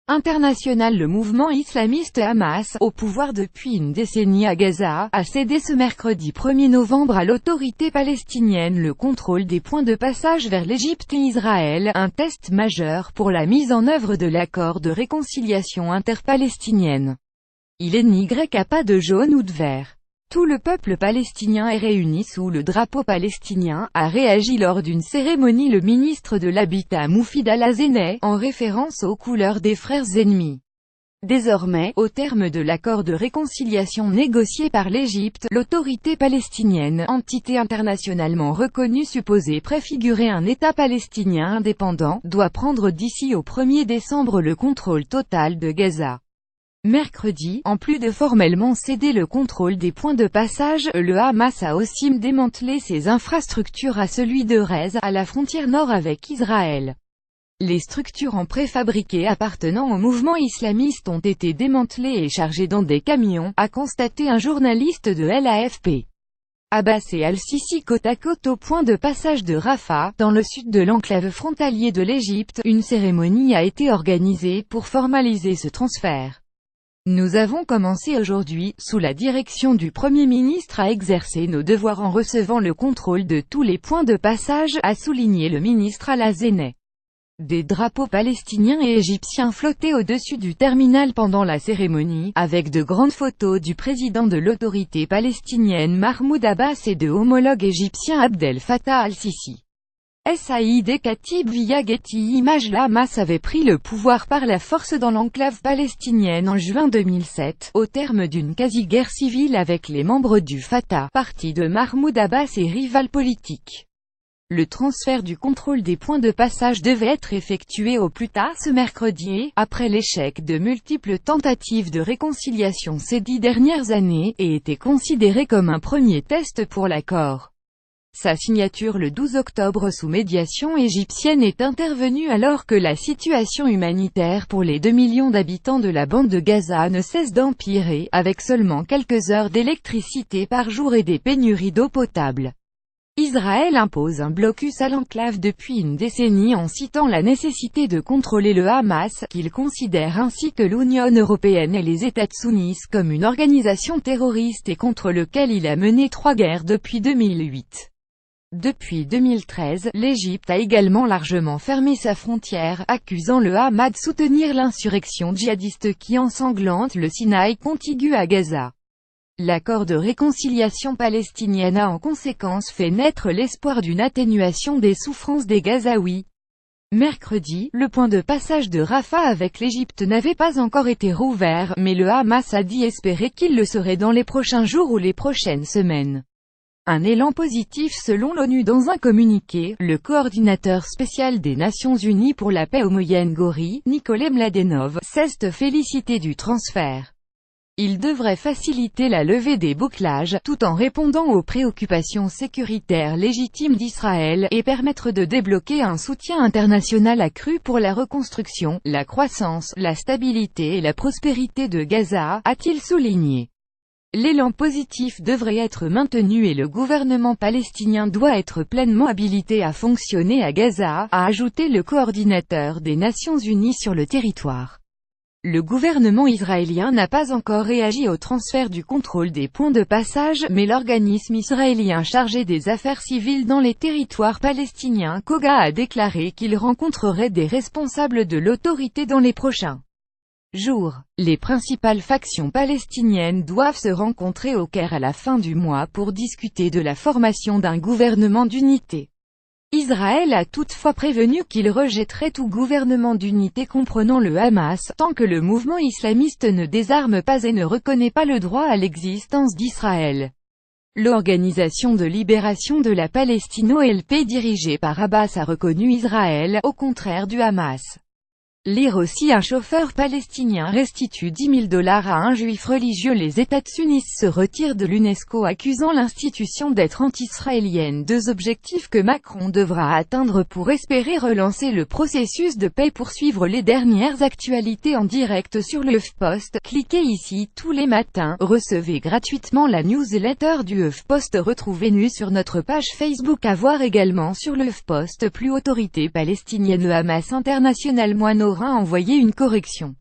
International. Le mouvement islamiste Hamas, au pouvoir depuis une décennie à Gaza, a cédé ce mercredi 1er novembre à l'autorité palestinienne le contrôle des points de passage vers l'Égypte et Israël, un test majeur pour la mise en œuvre de l'accord de réconciliation interpalestinienne. Il est ni grec à pas de jaune ou de vert. Tout le peuple palestinien est réuni sous le drapeau palestinien, a réagi lors d'une cérémonie le ministre de l'Habitat Moufid Al-Azeneh, en référence aux couleurs des frères ennemis. Désormais, au terme de l'accord de réconciliation négocié par l'Égypte, l'autorité palestinienne, entité internationalement reconnue supposée préfigurer un État palestinien indépendant, doit prendre d'ici au 1er décembre le contrôle total de Gaza. Mercredi, en plus de formellement céder le contrôle des points de passage, le Hamas a aussi démantelé ses infrastructures à celui de Erez, à la frontière nord avec Israël. Les structures en préfabriqué appartenant au mouvement islamiste ont été démantelées et chargées dans des camions, a constaté un journaliste de l'AFP. Abbas et Al-Sisi côte à côte au point de passage de Rafah, dans le sud de l'enclave frontalier de l'Égypte, une cérémonie a été organisée pour formaliser ce transfert. Nous avons commencé aujourd'hui, sous la direction du Premier ministre, à exercer nos devoirs en recevant le contrôle de tous les points de passage, a souligné le ministre Al-Azeneh. Des drapeaux palestiniens et égyptiens flottaient au-dessus du terminal pendant la cérémonie, avec de grandes photos du président de l'autorité palestinienne Mahmoud Abbas et de homologue égyptien Abdel Fattah al-Sisi. Saïd Khatib via Getty Images. Le Hamas avait pris le pouvoir par la force dans l'enclave palestinienne en juin 2007, au terme d'une quasi-guerre civile avec les membres du Fatah, parti de Mahmoud Abbas et rival politique. Le transfert du contrôle des points de passage devait être effectué au plus tard ce mercredi, après l'échec de multiples tentatives de réconciliation ces 10 dernières années, et était considéré comme un premier test pour l'accord. Sa signature le 12 octobre sous médiation égyptienne est intervenue alors que la situation humanitaire pour les 2 millions d'habitants de la bande de Gaza ne cesse d'empirer, avec seulement quelques heures d'électricité par jour et des pénuries d'eau potable. Israël impose un blocus à l'enclave depuis une décennie en citant la nécessité de contrôler le Hamas, qu'il considère ainsi que l'Union européenne et les États sunnites comme une organisation terroriste et contre lequel il a mené 3 guerres depuis 2008. Depuis 2013, l'Égypte a également largement fermé sa frontière, accusant le Hamas de soutenir l'insurrection djihadiste qui ensanglante le Sinaï contigu à Gaza. L'accord de réconciliation palestinienne a en conséquence fait naître l'espoir d'une atténuation des souffrances des Gazaouis. Mercredi, le point de passage de Rafah avec l'Égypte n'avait pas encore été rouvert, mais le Hamas a dit espérer qu'il le serait dans les prochains jours ou les prochaines semaines. Un élan positif selon l'ONU. Dans un communiqué, le coordinateur spécial des Nations Unies pour la paix au Moyen-Orient, Nikolai Mladenov, s'est félicité du transfert. Il devrait faciliter la levée des bouclages, tout en répondant aux préoccupations sécuritaires légitimes d'Israël, et permettre de débloquer un soutien international accru pour la reconstruction, la croissance, la stabilité et la prospérité de Gaza, a-t-il souligné. L'élan positif devrait être maintenu et le gouvernement palestinien doit être pleinement habilité à fonctionner à Gaza, a ajouté le coordinateur des Nations Unies sur le territoire. Le gouvernement israélien n'a pas encore réagi au transfert du contrôle des points de passage, mais l'organisme israélien chargé des affaires civiles dans les territoires palestiniens, COGA, a déclaré qu'il rencontrerait des responsables de l'autorité dans les prochains jours. Les principales factions palestiniennes doivent se rencontrer au Caire à la fin du mois pour discuter de la formation d'un gouvernement d'unité. Israël a toutefois prévenu qu'il rejetterait tout gouvernement d'unité comprenant le Hamas, tant que le mouvement islamiste ne désarme pas et ne reconnaît pas le droit à l'existence d'Israël. L'Organisation de libération de la Palestine OLP dirigée par Abbas a reconnu Israël, au contraire du Hamas. Lire aussi: un chauffeur palestinien restitue $10 000 à un juif religieux. Les États sunnites se retirent de l'UNESCO accusant l'institution d'être anti-israélienne. 2 objectifs que Macron devra atteindre pour espérer relancer le processus de paix. Pour suivre les dernières actualités en direct sur le HuffPost, cliquez ici. Tous les matins, recevez gratuitement la newsletter du HuffPost. Retrouvez-nous sur notre page Facebook. À voir également sur le HuffPost. Plus autorité palestinienne, le Hamas international. Moine aura envoyé une correction.